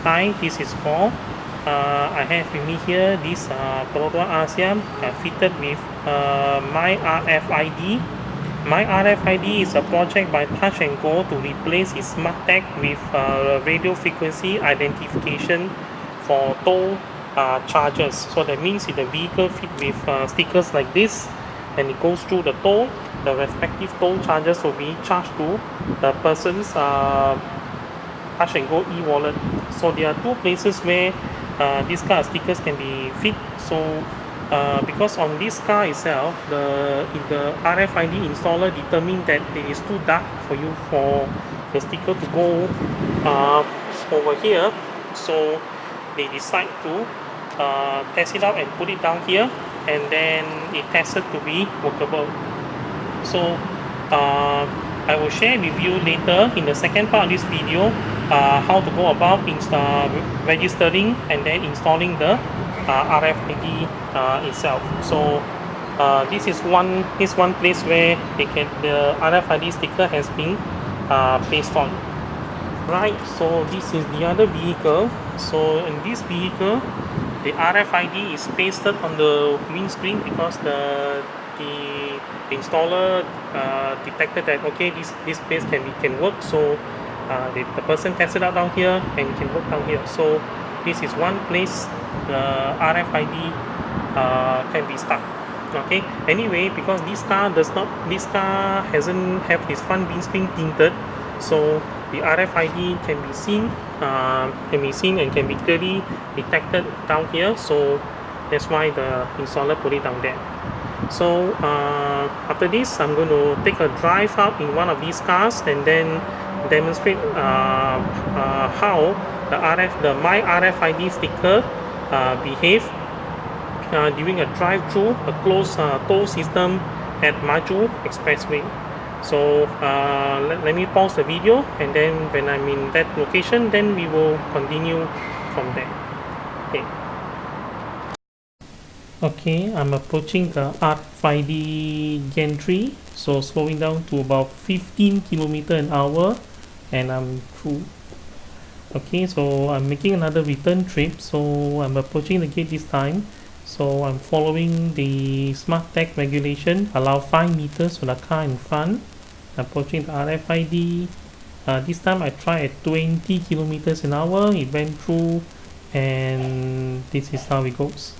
Hi, this is Paul. I have with me here this Perakuan ASEAN fitted with My RFID. My RFID is a project by Touch N Go to replace its smart tag with radio frequency identification for toll charges. So that means if the vehicle fit with stickers like this and it goes through the toll, the respective toll charges will be charged to the person's Touch N Go e-wallet. So there are two places where these car stickers can be fit. So because on this car itself, if the RFID installer determined that it is too dark for you for the sticker to go over here, so they decide to test it out and put it down here, and then it tested to be workable. So I will share with you later in the second part of this video how to go about registering and then installing the RFID itself. So this is one place where the RFID sticker has been placed on. Right, so this is the other vehicle. So in this vehicle, the RFID is pasted on the windscreen because the installer detected that okay, this place can work. So the person tested out down here and it can work down here. So this is one place the RFID can be stuck. Okay. Anyway, because this car hasn't have its front windscreen tinted, so the RFID can be seen and can be clearly detected down here. So that's why the installer put it down there. So after this, I'm going to take a drive out in one of these cars and then demonstrate how the My RFID sticker behave during a drive-through a closed toll system at Maju Expressway. So let me pause the video, and then when I'm in that location, then we will continue from there. Okay, I'm approaching the RFID gantry, so slowing down to about 15 km/h, and I'm through. Okay, so I'm making another return trip, so I'm approaching the gate this time. So I'm following the smart tag regulation, allow 5 meters for the car in front. Approaching the RFID. This time I tried at 20 km/h, it went through, and this is how it goes.